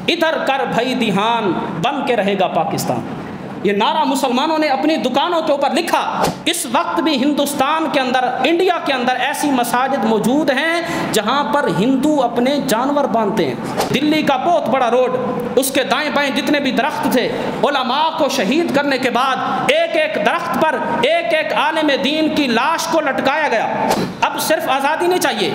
ادھر کر بھائی دھیان بن کے رہے گا پاکستان۔ یہ نعرہ مسلمانوں نے اپنی دکانوں کے اوپر لکھا۔ اس وقت بھی ہندوستان کے اندر، انڈیا کے اندر ایسی مساجد موجود ہیں جہاں پر ہندو اپنے جانور باندھتے ہیں۔ دلی کا بہت بڑا روڈ، اس کے دائیں بائیں جتنے بھی درخت تھے، علماء کو شہید کرنے کے بعد ایک ایک درخت پر ایک ایک عالم دین کی لاش کو لٹکایا گیا۔ اب صرف آزادی نہیں چاہیے،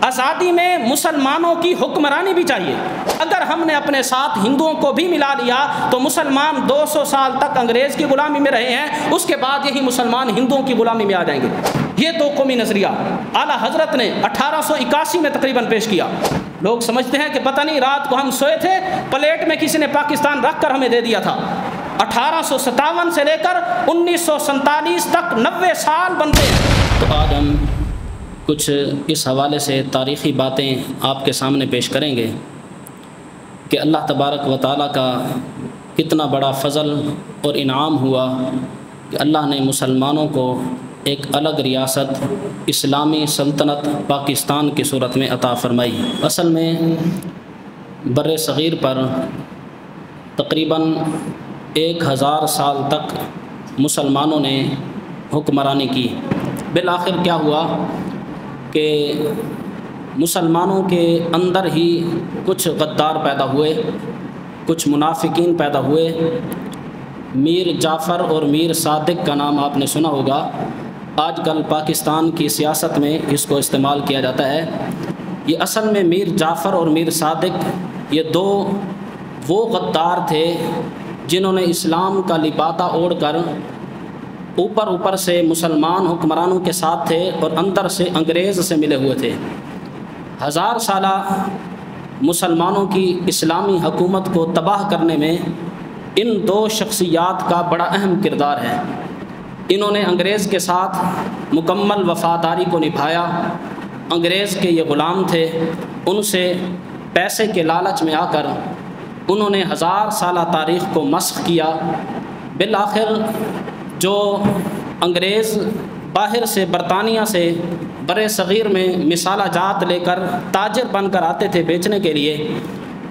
آزادی میں مسلمانوں کی حکمرانی بھی چاہیے۔ اگر ہم نے اپنے ساتھ ہندوؤں کو بھی ملا لیا تو مسلمان 200 سال تک انگریز کی غلامی میں رہے ہیں، اس کے بعد یہی مسلمان ہندوؤں کی غلامی میں آ جائیں گے۔ یہ دو قومی نظریہ اعلیٰ حضرت نے 1881 میں تقریباً پیش کیا۔ لوگ سمجھتے ہیں کہ پتہ نہیں رات کو ہم سوئے تھے، پلیٹ میں کسی نے پاکستان رکھ کر ہمیں دے دیا تھا۔ 1857 سے لے کر 1947 تک 90 سال بنتے ہیں۔ تو آج ہم کچھ اس حوالے سے تاریخی باتیں آپ کے سامنے پیش کریں گے کہ اللہ تبارک و تعالیٰ کا کتنا بڑا فضل اور انعام ہوا کہ اللہ نے مسلمانوں کو ایک الگ ریاست اسلامی سلطنت پاکستان کی صورت میں عطا فرمائی۔ اصل میں بر صغیر پر تقریباً 1000 سال تک مسلمانوں نے حکمرانی کی۔ بالآخر کیا ہوا کہ مسلمانوں کے اندر ہی کچھ غدار پیدا ہوئے، کچھ منافقین پیدا ہوئے۔ میر جعفر اور میر صادق کا نام آپ نے سنا ہوگا، آج کل پاکستان کی سیاست میں اس کو استعمال کیا جاتا ہے۔ یہ اصل میں میر جعفر اور میر صادق یہ دو وہ غدار تھے جنہوں نے اسلام کا لبادہ اوڑھ کر اوپر سے مسلمان حکمرانوں کے ساتھ تھے اور اندر سے انگریز سے ملے ہوئے تھے۔ 1000 سالہ مسلمانوں کی اسلامی حکومت کو تباہ کرنے میں ان دو شخصیات کا بڑا اہم کردار ہے۔ انہوں نے انگریز کے ساتھ مکمل وفاداری کو نبھایا۔ انگریز کے یہ غلام تھے، ان سے پیسے کے لالچ میں آ کر انہوں نے 1000 سالہ تاریخ کو مسخ کیا۔ بالآخر جو انگریز باہر سے برطانیہ سے بر صغیر میں مسالہ جات لے کر تاجر بن کر آتے تھے بیچنے کے لیے،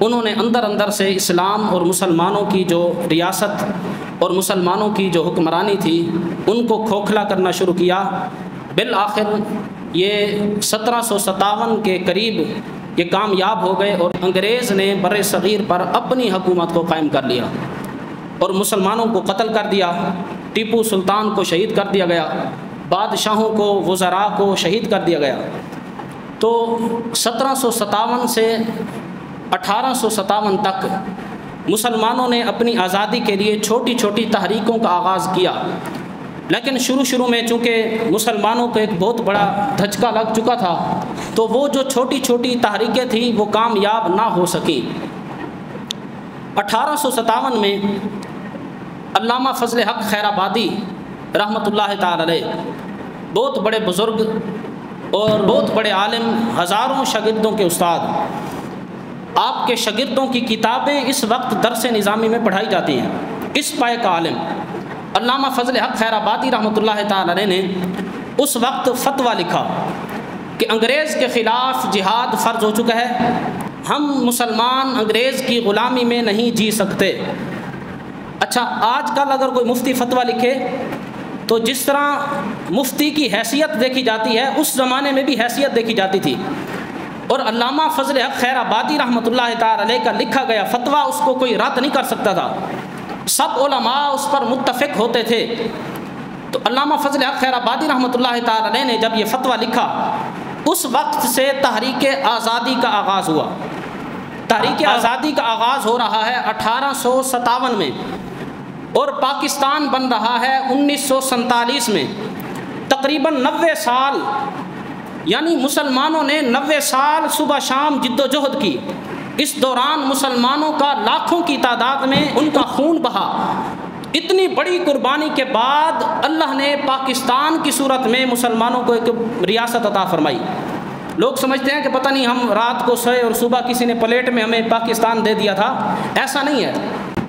انہوں نے اندر سے اسلام اور مسلمانوں کی جو ریاست اور مسلمانوں کی جو حکمرانی تھی ان کو کھوکھلا کرنا شروع کیا۔ بالآخر یہ 1757 کے قریب یہ کامیاب ہو گئے اور انگریز نے بر صغیر پر اپنی حکومت کو قائم کر لیا اور مسلمانوں کو قتل کر دیا۔ ٹیپو سلطان کو شہید کر دیا گیا، بادشاہوں کو، وزراء کو شہید کر دیا گیا۔ تو 1757 سے 1857 تک مسلمانوں نے اپنی آزادی کے لیے چھوٹی چھوٹی تحریکوں کا آغاز کیا، لیکن شروع میں چونکہ مسلمانوں کو ایک بہت بڑا دھچکا لگ چکا تھا تو وہ جو چھوٹی چھوٹی تحریکیں تھیں وہ کامیاب نہ ہو سکیں۔ 1857 میں علامہ فضل حق خیر آبادی رحمۃ اللہ تعالی علیہ، بہت بڑے بزرگ اور بہت بڑے عالم، ہزاروں شاگردوں کے استاد، آپ کے شاگردوں کی کتابیں اس وقت درس نظامی میں پڑھائی جاتی ہیں۔ اس پائے کا عالم علامہ فضل حق خیر آبادی رحمۃ اللہ تعالی علیہ نے اس وقت فتویٰ لکھا کہ انگریز کے خلاف جہاد فرض ہو چکا ہے، ہم مسلمان انگریز کی غلامی میں نہیں جی سکتے۔ اچھا، آج کل اگر کوئی مفتی فتویٰ لکھے تو جس طرح مفتی کی حیثیت دیکھی جاتی ہے اس زمانے میں بھی حیثیت دیکھی جاتی تھی، اور علامہ فضل حق خیر آبادی رحمۃ اللہ تعالی علیہ کا لکھا گیا فتویٰ اس کو کوئی رد نہیں کر سکتا تھا، سب علماء اس پر متفق ہوتے تھے۔ تو علامہ فضل حق خیر آبادی رحمۃ اللہ تعالی علیہ نے جب یہ فتویٰ لکھا، اس وقت سے تحریک آزادی کا آغاز ہوا۔ تحریک آزادی کا آغاز ہو رہا ہے 1857 میں اور پاکستان بن رہا ہے 1947 میں۔ تقریباً 90 سال، یعنی مسلمانوں نے 90 سال صبح شام جد و جہد کی۔ اس دوران مسلمانوں کا لاکھوں کی تعداد میں ان کا خون بہا۔ اتنی بڑی قربانی کے بعد اللہ نے پاکستان کی صورت میں مسلمانوں کو ایک ریاست عطا فرمائی۔ لوگ سمجھتے ہیں کہ پتہ نہیں ہم رات کو سوئے اور صبح کسی نے پلیٹ میں ہمیں پاکستان دے دیا تھا، ایسا نہیں ہے۔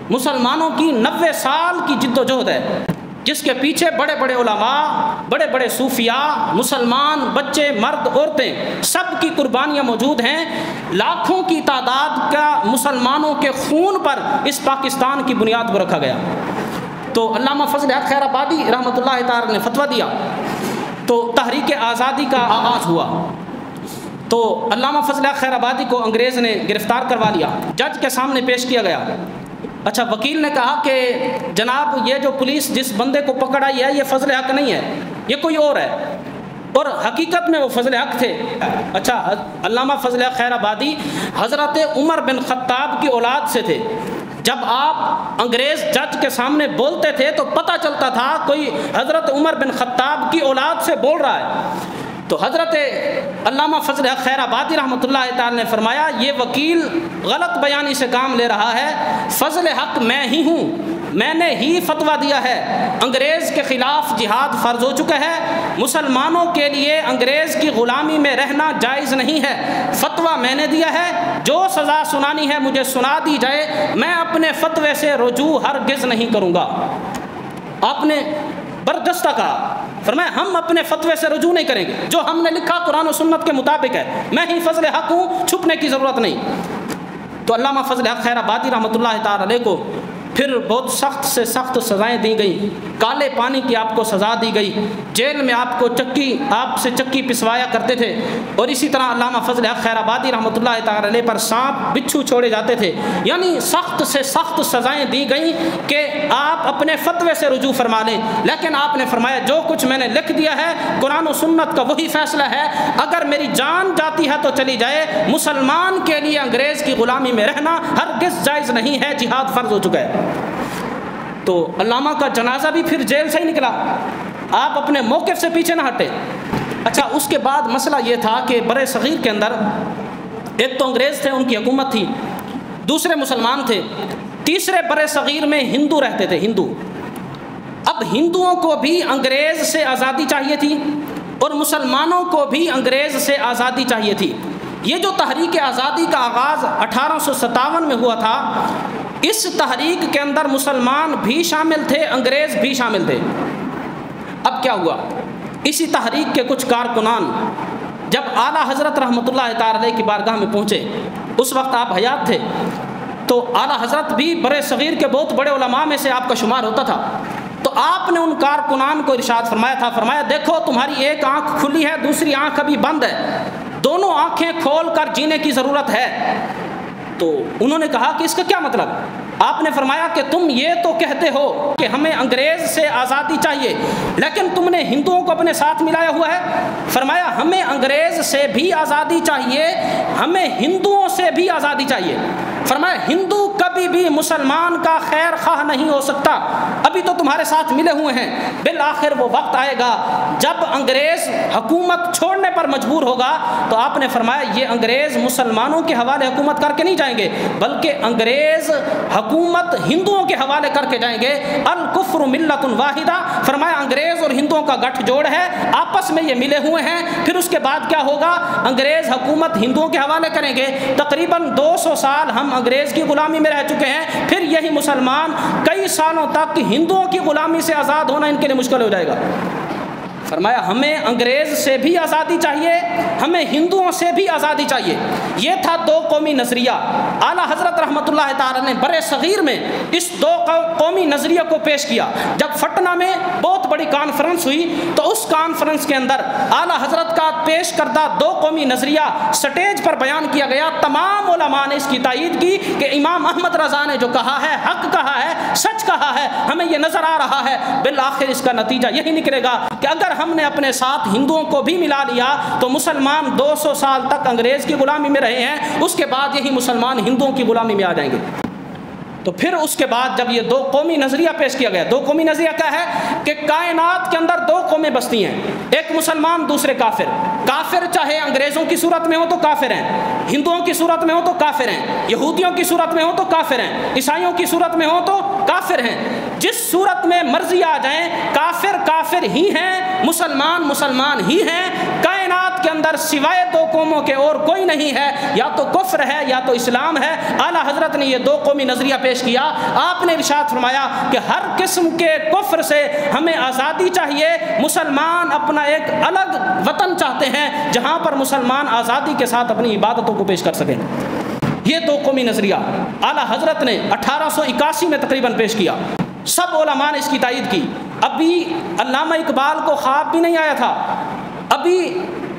مسلمانوں کی 90 سال کی جد و جہد ہے۔ جس کے پیچھے بڑے بڑے علماء، بڑے بڑے صوفیاء، مسلمان بچے، مرد، عورتیں، سب کی قربانیاں موجود ہیں. لاکھوں کی تعداد کا مسلمانوں کے خون پر اس پاکستان کی بنیاد کو رکھا گیا. تو علامہ فضل حق خیر آبادی رحمۃ اللہ تعالی نے فتویٰ دیا تو تحریک آزادی کا آغاز ہوا. تو علامہ فضل حق خیر آبادی کو انگریز نے گرفتار کروا لیا، جج کے سامنے پیش کیا گیا. اچھا، وکیل نے کہا کہ جناب یہ جو پولیس جس بندے کو پکڑ آئی ہے یہ فضل حق نہیں ہے، یہ کوئی اور ہے، اور حقیقت میں وہ فضل حق تھے. اچھا، علامہ فضل حق خیر آبادی حضرت عمر بن خطاب کی اولاد سے تھے. جب آپ انگریز جج کے سامنے بولتے تھے تو پتہ چلتا تھا کوئی حضرت عمر بن خطاب کی اولاد سے بول رہا ہے. تو حضرت علامہ فضل حق خیر آبادی رحمۃ اللہ تعالی نے فرمایا یہ وکیل غلط بیانی سے کام لے رہا ہے، فضل حق میں ہی ہوں، میں نے ہی فتویٰ دیا ہے. انگریز کے خلاف جہاد فرض ہو چکا ہے، مسلمانوں کے لیے انگریز کی غلامی میں رہنا جائز نہیں ہے. فتویٰ میں نے دیا ہے، جو سزا سنانی ہے مجھے سنا دی جائے، میں اپنے فتوے سے رجوع ہرگز نہیں کروں گا. آپ نے بردستہ کہا، فرمایا ہم اپنے فتوے سے رجوع نہیں کریں گے، جو ہم نے لکھا قرآن و سنت کے مطابق ہے، میں ہی فضل حق ہوں، چھپنے کی ضرورت نہیں. تو علامہ فضل حق خیر آبادی رحمۃ اللہ تعالی علیہ کو پھر بہت سخت سے سخت سزائیں دی گئیں. کالے پانی کی آپ کو سزا دی گئی، جیل میں آپ سے چکی پسوایا کرتے تھے. اور اسی طرح علامہ فضل حق خیر آبادی رحمۃ اللہ تعالی علیہ پر سانپ بچھو چھوڑے جاتے تھے. یعنی سخت سے سخت سزائیں دی گئیں کہ آپ اپنے فتوے سے رجوع فرما لیں. لیکن آپ نے فرمایا جو کچھ میں نے لکھ دیا ہے قرآن و سنت کا وہی فیصلہ ہے، اگر میری جان جاتی ہے تو چلی جائے، مسلمان کے لیے انگریز کی غلامی میں رہنا ہرگز جائز نہیں ہے، جہاد فرض ہو چکا ہے. تو علامہ کا جنازہ بھی پھر جیل سے ہی نکلا، آپ اپنے موقف سے پیچھے نہ ہٹے. اچھا، اس کے بعد مسئلہ یہ تھا کہ برِ صغیر کے اندر ایک تو انگریز تھے، ان کی حکومت تھی، دوسرے مسلمان تھے، تیسرے برِ صغیر میں ہندو رہتے تھے، ہندو. اب ہندوؤں کو بھی انگریز سے آزادی چاہیے تھی اور مسلمانوں کو بھی انگریز سے آزادی چاہیے تھی. یہ جو تحریک آزادی کا آغاز 1857 میں ہوا تھا، اس تحریک کے اندر مسلمان بھی شامل تھے، انگریز بھی شامل تھے. اب کیا ہوا، اسی تحریک کے کچھ کارکنان جب اعلیٰ حضرت رحمۃ اللہ تعالی علیہ کی بارگاہ میں پہنچے، اس وقت آپ حیات تھے، تو اعلیٰ حضرت بھی برِ صغیر کے بہت بڑے علماء میں سے آپ کا شمار ہوتا تھا. تو آپ نے ان کارکنان کو ارشاد فرمایا تھا، فرمایا دیکھو تمہاری ایک آنکھ کھلی ہے، دوسری آنکھ ابھی بند ہے، دونوں آنکھیں کھول کر جینے کی ضرورت ہے. تو انہوں نے کہا کہ اس کا کیا مطلب؟ آپ نے فرمایا کہ تم یہ تو کہتے ہو کہ ہمیں انگریز سے آزادی چاہیے، لیکن تم نے ہندوؤں کو اپنے ساتھ ملایا ہوا ہے. فرمایا ہمیں انگریز سے بھی آزادی چاہیے، ہمیں ہندوؤں سے بھی آزادی چاہیے. فرمایا ہندو کبھی بھی مسلمان کا خیر خواہ نہیں ہو سکتا، ابھی تو تمہارے ساتھ ملے ہوئے ہیں، بالآخر وہ وقت آئے گا جب انگریز حکومت چھوڑنے پر مجبور ہوگا. تو آپ نے فرمایا یہ انگریز مسلمانوں کے حوالے حکومت کر کے نہیں جائیں گے، بلکہ انگریز حکومت ہندوؤں کے حوالے کر کے جائیں گے. الکفر ملت واحدہ، فرمایا انگریز اور ہندوؤں کا گٹھ جوڑ ہے، آپس میں یہ ملے ہوئے ہیں. پھر اس کے بعد کیا ہوگا، انگریز حکومت ہندوؤں کے حوالے کریں گے، تقریباً 200 سال ہم انگریز کی غلامی میں رہ چکے ہیں، پھر یہی مسلمان کئی سالوں تک ہندوؤں کی غلامی سے آزاد ہونا ان کے لیے مشکل ہو جائے گا. فرمایا ہمیں انگریز سے بھی آزادی چاہیے، ہمیں ہندوؤں سے بھی آزادی چاہیے. یہ تھا دو قومی نظریہ. اعلیٰ حضرت رحمۃ اللہ تعالی نے برِ صغیر میں اس دو قومی نظریہ کو پیش کیا. جب پٹنہ میں بہت بڑی کانفرنس ہوئی تو اس کانفرنس کے اندر اعلیٰ حضرت کا پیش کردہ دو قومی نظریہ سٹیج پر بیان کیا گیا. تمام علماء نے اس کی تائید کی کہ امام احمد رضا نے جو کہا ہے حق کہا ہے، سچ کہا ہے، ہمیں یہ نظر آ رہا ہے. بالآخر اس کا نتیجہ یہی نکلے گا کہ اگر ہم نے اپنے ساتھ ہندوؤں کو بھی ملا لیا تو مسلمان 200 سال تک انگریز کی غلامی میں رہے ہیں، اس کے بعد یہی مسلمان ہندوؤں کی غلامی میں آ جائیں گے. تو پھر اس کے بعد جب یہ دو قومی نظریہ پیش کیا گیا، دو قومی نظریہ کیا ہے کہ کائنات کے اندر دو قومیں بستی ہیں، ایک مسلمان دوسرے کافر. کافر چاہے انگریزوں کی صورت میں ہو تو کافر ہیں، ہندوؤں کی صورت میں ہو تو کافر ہیں، یہودیوں کی صورت میں ہو تو کافر ہیں، عیسائیوں کی صورت میں ہو تو کافر ہیں. جس صورت میں مرضی آ جائیں، کافر کافر ہی ہیں، مسلمان مسلمان ہی ہیں. کائنات کے اندر سوائے دو قوموں کے اور کوئی نہیں ہے، یا تو کفر ہے یا تو اسلام ہے۔ اعلیٰ حضرت نے یہ دو قومی نظریہ پیش کیا۔ آپ نے ارشاد فرمایا کہ ہر قسم کے کفر سے ہمیں آزادی چاہیے، مسلمان اپنا ایک الگ وطن چاہتے ہیں جہاں پر مسلمان آزادی کے ساتھ اپنی عبادتوں کو پیش کر سکیں۔ یہ دو قومی نظریہ اعلیٰ حضرت نے 1881 میں تقریباً پیش کیا۔ سب علماء نے اس کی تائید کی۔ ابھی علامہ اقبال کو خواب بھی نہیں آیا تھا، ابھی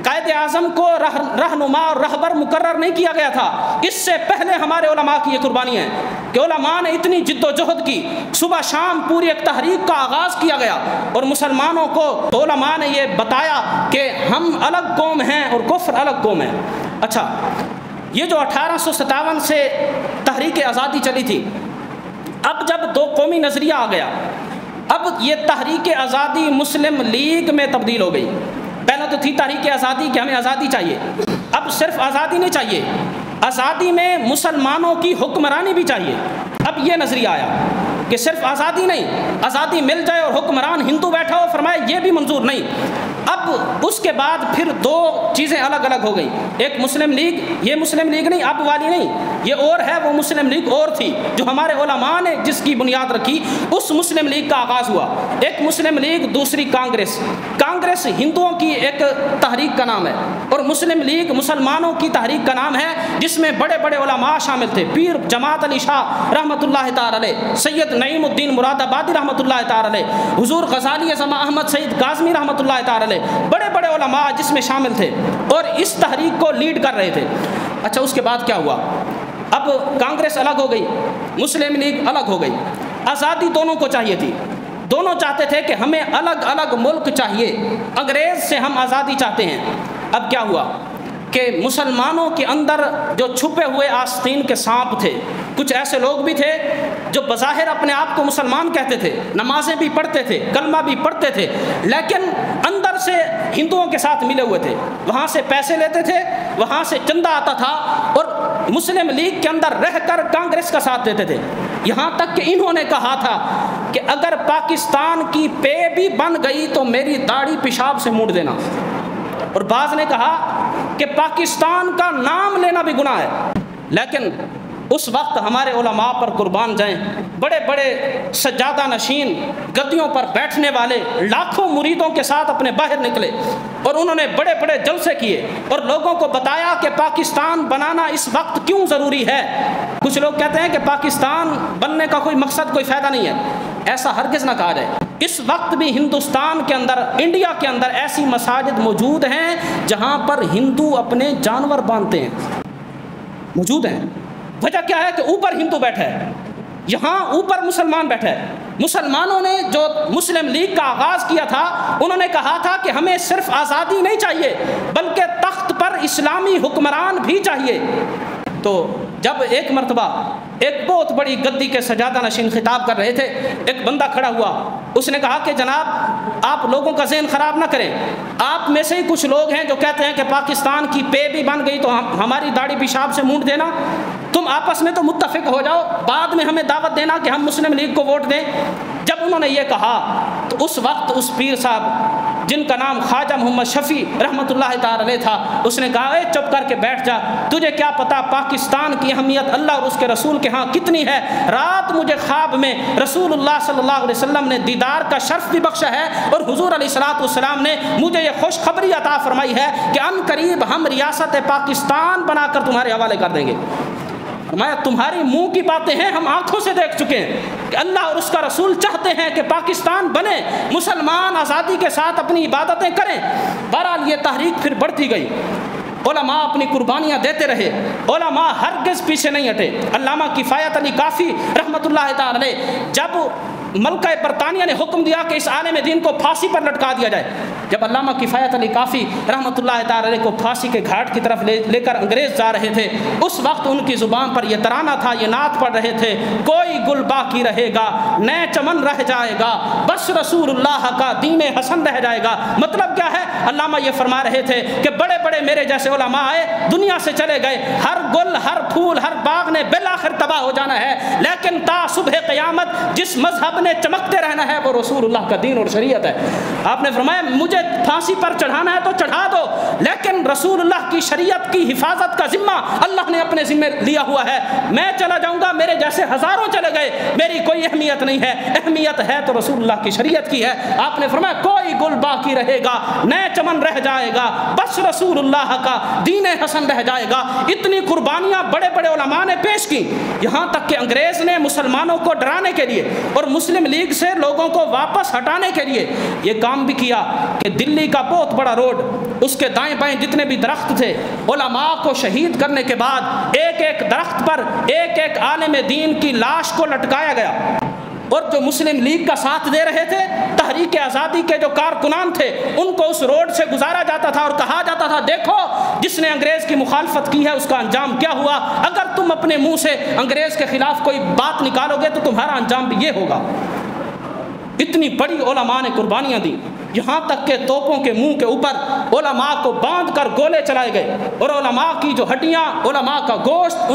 قائد اعظم کو رہنما اور رہبر مقرر نہیں کیا گیا تھا۔ اس سے پہلے ہمارے علماء کی یہ قربانی ہے کہ علماء نے اتنی جد و جہد کی، صبح شام پوری ایک تحریک کا آغاز کیا گیا، اور مسلمانوں کو تو علماء نے یہ بتایا کہ ہم الگ قوم ہیں اور کفر الگ قوم ہے۔ اچھا، یہ جو 1857 سے تحریک آزادی چلی تھی، اب جب دو قومی نظریہ آ گیا، اب یہ تحریک آزادی مسلم لیگ میں تبدیل ہو گئی۔ پہلے تو تھی تحریک آزادی کہ ہمیں آزادی چاہیے، اب صرف آزادی نہیں چاہیے، آزادی میں مسلمانوں کی حکمرانی بھی چاہیے۔ اب یہ نظریہ آیا کہ صرف آزادی نہیں، آزادی مل جائے اور حکمران ہندو بیٹھا ہو، فرمائے یہ بھی منظور نہیں۔ اب اس کے بعد پھر دو چیزیں الگ الگ ہو گئی، ایک مسلم لیگ، یہ مسلم لیگ نہیں اب والی نہیں، یہ اور ہے، وہ مسلم لیگ اور تھی جو ہمارے علماء نے جس کی بنیاد رکھی، اس مسلم لیگ کا آغاز ہوا۔ ایک مسلم لیگ، دوسری کانگریس۔ کانگریس ہندوؤں کی ایک تحریک کا نام ہے، اور مسلم لیگ مسلمانوں کی تحریک کا نام ہے، جس میں بڑے بڑے علماء شامل تھے، پیر جماعت علی شاہ رحمۃ اللہ تعالی علیہ، سید نعیم الدین مراد آبادی رحمۃ اللہ تعالی علیہ، حضور غزالی زما احمد سعید کاظمی رحمۃ اللہ تعالی علیہ، بڑے بڑے علماء جس میں شامل تھے اور اس تحریک کو لیڈ کر رہے تھے۔ اچھا، اس کے بعد کیا ہوا؟ اب کانگریس الگ ہو گئی، مسلم لیگ الگ ہو گئی۔ آزادی دونوں کو چاہیے تھی، دونوں چاہتے تھے کہ ہمیں الگ الگ ملک چاہیے، انگریز سے ہم آزادی چاہتے ہیں۔ اب کیا ہوا کہ مسلمانوں کے اندر جو چھپے ہوئے آستین کے سانپ تھے، کچھ ایسے لوگ بھی تھے جو بظاہر اپنے آپ کو مسلمان کہتے تھے، نمازیں بھی پڑھتے تھے، کلمہ بھی پڑھتے تھے، لیکن اندر سے ہندوؤں کے ساتھ ملے ہوئے تھے، وہاں سے پیسے لیتے تھے، وہاں سے چندہ آتا تھا، اور مسلم لیگ کے اندر رہ کر کانگریس کا ساتھ دیتے تھے۔ یہاں تک کہ انہوں نے کہا تھا کہ اگر پاکستان کی پے بھی بن گئی تو میری داڑھی پیشاب سے موڑ دینا، اور بعض نے کہا کہ پاکستان کا نام لینا بھی گناہ ہے۔ لیکن اس وقت ہمارے علماء پر قربان جائیں، بڑے بڑے سجادہ نشین گدیوں پر بیٹھنے والے لاکھوں مریدوں کے ساتھ اپنے باہر نکلے، اور انہوں نے بڑے بڑے جلسے کیے اور لوگوں کو بتایا کہ پاکستان بنانا اس وقت کیوں ضروری ہے۔ کچھ لوگ کہتے ہیں کہ پاکستان بننے کا کوئی مقصد، کوئی فائدہ نہیں ہے، ایسا ہرگز نہ کہا جائے۔ اس وقت بھی ہندوستان کے اندر، انڈیا کے اندر ایسی مساجد موجود ہیں جہاں پر ہندو اپنے جانور باندھتے ہیں، موجود ہیں۔ وجہ کیا ہے کہ اوپر ہندو بیٹھا ہے، یہاں اوپر مسلمان بیٹھا ہے۔ مسلمانوں نے جو مسلم لیگ کا آغاز کیا تھا، انہوں نے کہا تھا کہ ہمیں صرف آزادی نہیں چاہیے بلکہ تخت پر اسلامی حکمران بھی چاہیے۔ تو جب ایک مرتبہ ایک بہت بڑی گدی کے سجادہ نشین خطاب کر رہے تھے، ایک بندہ کھڑا ہوا، اس نے کہا کہ جناب آپ لوگوں کا ذہن خراب نہ کریں، آپ میں سے ہی کچھ لوگ ہیں جو کہتے ہیں کہ پاکستان کی پے بھی بن گئی تو ہماری داڑھی پیشاب سے مونڈ دینا، تم آپس میں تو متفق ہو جاؤ، بعد میں ہمیں دعوت دینا کہ ہم مسلم لیگ کو ووٹ دیں۔ جب انہوں نے یہ کہا تو اس وقت اس پیر صاحب جن کا نام خواجہ محمد شفیع رحمۃ اللہ تعالی علیہ تھا، اس نے کہا اے چپ کر کے بیٹھ جا، تجھے کیا پتا پاکستان کی اہمیت اللہ اور اس کے رسول کے ہاں کتنی ہے۔ رات مجھے خواب میں رسول اللہ صلی اللہ علیہ وسلم نے دیدار کا شرف بھی بخشا ہے، اور حضور علیہ الصلوۃ والسلام نے مجھے یہ خوشخبری عطا فرمائی ہے کہ ان قریب ہم ریاست پاکستان بنا کر تمہارے حوالے کر دیں گے۔ میں تمہاری منہ کی باتیں ہیں، ہم آنکھوں سے دیکھ چکے ہیں کہ اللہ اور اس کا رسول چاہتے ہیں کہ پاکستان بنے، مسلمان آزادی کے ساتھ اپنی عبادتیں کریں۔ بہرحال یہ تحریک پھر بڑھتی گئی، علماء اپنی قربانیاں دیتے رہے، علماء ہرگز پیچھے نہیں ہٹے۔ علامہ کفایت علی کافی رحمۃ اللہ تعالی علیہ، جب ملکہ برطانیہ نے حکم دیا کہ اس عالم دین کو پھانسی پر لٹکا دیا جائے، جب علامہ کفایت علی کافی رحمۃ اللہ تعالی علیہ کو پھانسی کے گھاٹ کی طرف لے کر انگریز جا رہے تھے، اس وقت ان کی زبان پر یہ ترانہ تھا، یہ نعت پڑھ رہے تھے، کوئی گل باقی رہے گا، نئے چمن رہ جائے گا، بس رسول اللہ کا دین حسن رہ جائے گا۔ مطلب کیا ہے؟ علامہ یہ فرما رہے تھے کہ بڑے بڑے میرے جیسے علماء آئے، دنیا سے چلے گئے، ہر گل، ہر پھول، ہر باغ نے بالآخر تباہ ہو جانا ہے، لیکن تا صبح قیامت جس مذہب نے چمکتے رہنا ہے وہ رسول اللہ کا دین اور شریعت ہے۔ آپ نے فرمایا مجھے پھانسی پر چڑھانا ہے تو چڑھا دو، لیکن رسول اللہ کی شریعت کی حفاظت کا ذمہ اللہ نے اپنے ذمہ لیا ہوا ہے۔ میں چلا جاؤں گا، میرے جیسے ہزاروں چلے گئے، میری کوئی اہمیت نہیں ہے، اہمیت ہے تو رسول اللہ کی شریعت کی ہے۔ آپ نے فرمایا کوئی گل باقی رہے گا، نئے چمن رہ جائے گا، بس رسول اللہ کا دین حسن رہ جائے گا۔ اتنی قربانیاں بڑے بڑے علماء نے پیش کی، یہاں تک کہ انگریز نے مسلمانوں کو ڈرانے کے لیے اور مسلم لیگ سے لوگوں کو واپس ہٹانے کے لیے یہ کام بھی کیا کہ دلی کا بہت بڑا روڈ، اس کے دائیں بائیں جتنے بھی درخت تھے، علماء کو شہید کرنے کے بعد ایک ایک درخت پر ایک ایک عالم دین کی لاش کو لٹکایا گیا، اور جو مسلم لیگ کا ساتھ دے رہے تھے، تحریک آزادی کے جو کارکنان تھے، ان کو اس روڈ سے گزارا جاتا تھا اور کہا جاتا تھا دیکھو جس نے انگریز کی مخالفت کی ہے اس کا انجام کیا ہوا، اگر تم اپنے منہ سے انگریز کے خلاف کوئی بات نکالو گے تو تمہارا انجام بھی یہ ہوگا۔ اتنی بڑی علماء نے قربانیاں دی، یہاں تک کہ توپوں کے منہ کے اوپر علماء کو باندھ کر گولے چلائے گئے، اور علماء کی جو ہڈیاں، علماء کا گوشت،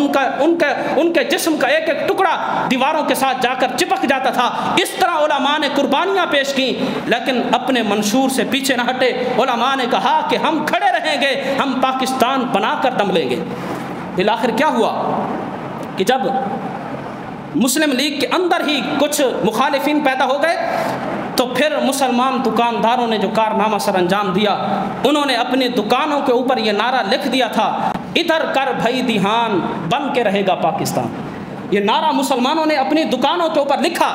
ان کے جسم کا ایک ایک ٹکڑا دیواروں کے ساتھ جا کر چپک جاتا تھا۔ اس طرح علماء نے قربانیاں پیش کی، لیکن اپنے منشور سے پیچھے نہ ہٹے۔ علماء نے کہا کہ ہم کھڑے رہیں گے، ہم پاکستان بنا کر دم لیں گے۔ بالآخر کیا ہوا کہ جب مسلم لیگ کے اندر ہی کچھ مخالفین پیدا ہو گئے تو پھر مسلمان دکانداروں نے جو کارنامہ سر انجام دیا، انہوں نے اپنی دکانوں کے اوپر یہ نعرہ لکھ دیا تھا، ادھر کر بھائی دھیان بن کے رہے گا پاکستان۔ یہ نعرہ مسلمانوں نے اپنی دکانوں کے اوپر لکھا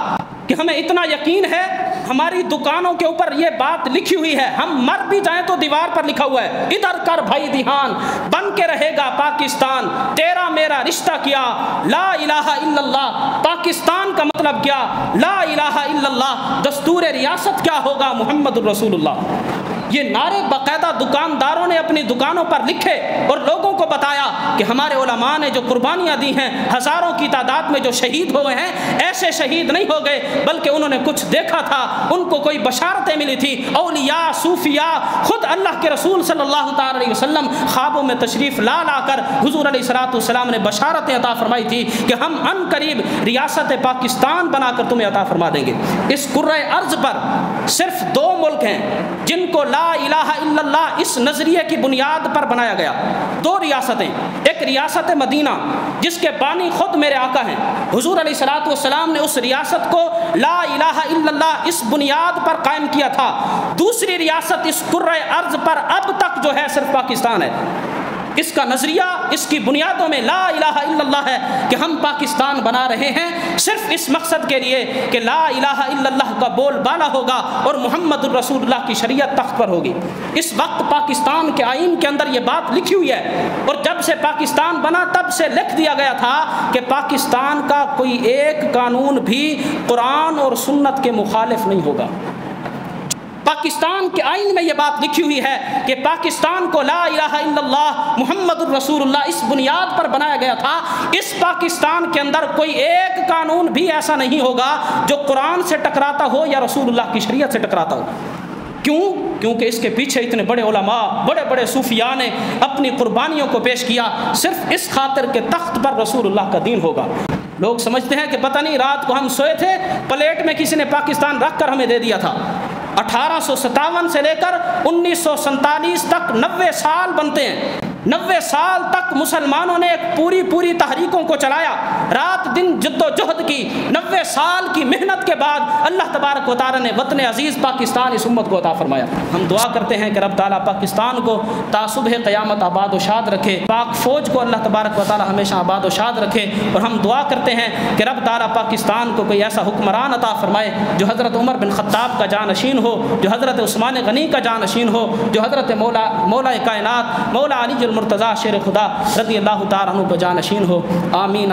کہ ہمیں اتنا یقین ہے، ہماری دکانوں کے اوپر یہ بات لکھی ہوئی ہے، ہم مر بھی جائیں تو دیوار پر لکھا ہوا ہے ادھر کر بھائی دھیان بن کے رہے گا پاکستان، تیرا میرا رشتہ کیا، لا الہ الا اللہ۔ پاکستان کا مطلب کیا؟ لا الہ الا اللہ۔ دستور ریاست کیا ہوگا؟ محمد الرسول اللہ۔ یہ نعرے باقاعدہ دکانداروں نے اپنی دکانوں پر لکھے اور لوگوں کو بتایا کہ ہمارے علماء نے جو قربانیاں دی ہیں، ہزاروں کی تعداد میں جو شہید ہوئے ہیں، ایسے شہید نہیں ہو گئے بلکہ انہوں نے کچھ دیکھا تھا، ان کو کوئی بشارتیں ملی تھی۔ اولیاء، صوفیاء، خود اللہ کے رسول صلی اللہ تعالی علیہ وسلم خوابوں میں تشریف لا کر حضور علیہ الصلوۃ والسلام نے بشارتیں عطا فرمائی تھی کہ ہم ان قریب ریاست پاکستان بنا کر تمہیں عطا فرما دیں گے۔ اس کرۂ ارض پر صرف دو ملک ہیں جن کو لا الہ الا اللہ اس نظریے کی بنیاد پر بنایا گیا، دو ریاستیں، ایک ریاست مدینہ جس کے بانی خود میرے آقا ہیں، حضور علیہ الصلوۃ والسلام نے اس ریاست کو لا الہ الا اللہ اس بنیاد پر قائم کیا تھا۔ دوسری ریاست اس کرۂ ارض پر اب تک جو ہے صرف پاکستان ہے، اس کا نظریہ، اس کی بنیادوں میں لا الہ الا اللہ ہے کہ ہم پاکستان بنا رہے ہیں صرف اس مقصد کے لیے کہ لا الہ الا اللہ کا بول بالا ہوگا اور محمد الرسول اللہ کی شریعت تخت پر ہوگی۔ اس وقت پاکستان کے آئین کے اندر یہ بات لکھی ہوئی ہے، اور جب سے پاکستان بنا تب سے لکھ دیا گیا تھا کہ پاکستان کا کوئی ایک قانون بھی قرآن اور سنت کے مخالف نہیں ہوگا۔ پاکستان کے آئین میں یہ بات لکھی ہوئی ہے کہ پاکستان کو لا الہ الا اللہ محمد الرسول اللہ اس بنیاد پر بنایا گیا تھا۔ اس پاکستان کے اندر کوئی ایک قانون بھی ایسا نہیں ہوگا جو قرآن سے ٹکراتا ہو یا رسول اللہ کی شریعت سے ٹکراتا ہو۔ کیوں؟ کیونکہ اس کے پیچھے اتنے بڑے علماء، بڑے بڑے صوفیاء نے اپنی قربانیوں کو پیش کیا صرف اس خاطر کہ تخت پر رسول اللہ کا دین ہوگا۔ لوگ سمجھتے ہیں کہ پتہ نہیں رات کو ہم سوئے تھے، پلیٹ میں کسی نے پاکستان رکھ کر ہمیں دے دیا تھا۔ 1857 سے لے کر 1947 تک 90 سال بنتے ہیں، 90 سال تک مسلمانوں نے ایک پوری تحریکوں کو چلایا، رات دن جد و جہد کی، 90 سال کی محنت کے بعد اللہ تبارک و تعالی نے وطن عزیز پاکستان اس امت کو عطا فرمایا۔ ہم دعا کرتے ہیں کہ رب تعالیٰ پاکستان کو تا صبح قیامت آباد و شاد رکھے، پاک فوج کو اللہ تبارک و تعالیٰ ہمیشہ آباد و شاد رکھے، اور ہم دعا کرتے ہیں کہ رب تعالیٰ پاکستان کو کوئی ایسا حکمران عطا فرمائے جو حضرت عمر بن خطاب کا جانشین ہو، جو حضرت عثمان غنی کا جانشین ہو، جو حضرت مولا کائنات مولا علی المرتضیٰ شیر خدا رضی اللہ تعالیٰ عنہ کا جانشین ہو۔ آمین۔